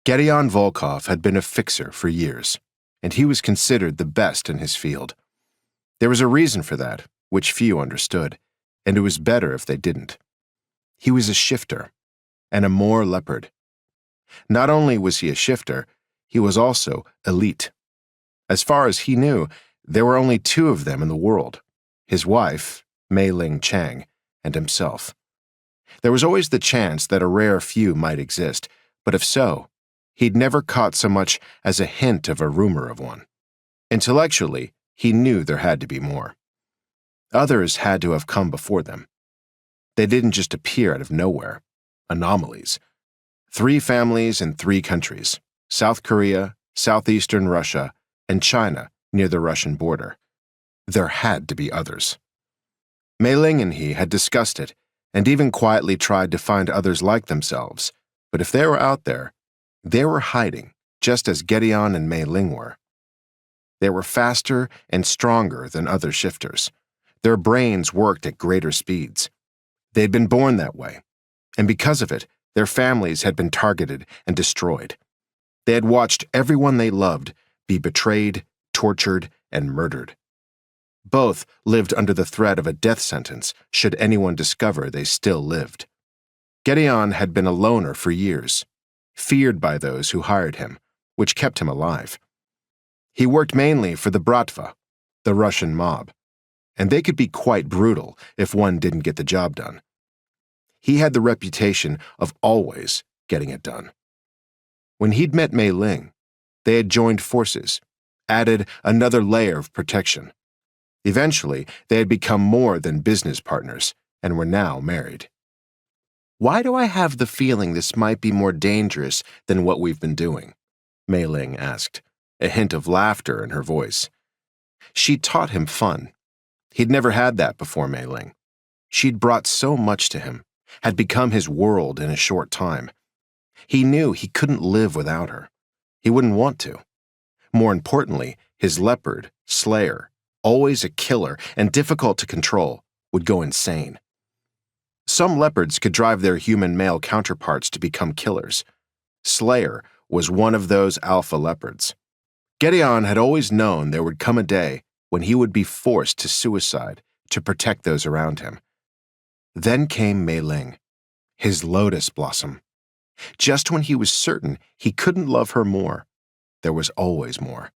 Gedeon Volkov had been a fixer for years, and he was considered the best in his field. There was a reason for that, which few understood, and it was better if they didn't. He was a shifter, and a Moor leopard. Not only was he a shifter, he was also elite. As far as he knew, there were only two of them in the world, his wife, Mei Ling Chang, and himself. There was always the chance that a rare few might exist, but if so, he'd never caught so much as a hint of a rumor of one. Intellectually, he knew there had to be more. Others had to have come before them. They didn't just appear out of nowhere. Anomalies. 3 families in 3 countries: South Korea, southeastern Russia, and China near the Russian border. There had to be others. Mei Ling and he had discussed it, and even quietly tried to find others like themselves, but if they were out there, they were hiding, just as Gedeon and Mei Ling were. They were faster and stronger than other shifters. Their brains worked at greater speeds. They'd been born that way, and because of it, their families had been targeted and destroyed. They had watched everyone they loved be betrayed, tortured, and murdered. Both lived under the threat of a death sentence should anyone discover they still lived. Gedeon had been a loner for years, feared by those who hired him, which kept him alive. He worked mainly for the Bratva, the Russian mob, and they could be quite brutal if one didn't get the job done. He had the reputation of always getting it done. When he'd met Mei Ling, they had joined forces, added another layer of protection. Eventually, they had become more than business partners and were now married. "Why do I have the feeling this might be more dangerous than what we've been doing?" Mei Ling asked, a hint of laughter in her voice. She'd taught him fun. He'd never had that before Mei Ling. She'd brought so much to him, had become his world in a short time. He knew he couldn't live without her. He wouldn't want to. More importantly, his leopard, Slayer, always a killer and difficult to control, would go insane. Some leopards could drive their human male counterparts to become killers. Slayer was one of those alpha leopards. Gedeon had always known there would come a day when he would be forced to suicide to protect those around him. Then came Mei Ling, his lotus blossom. Just when he was certain he couldn't love her more, there was always more.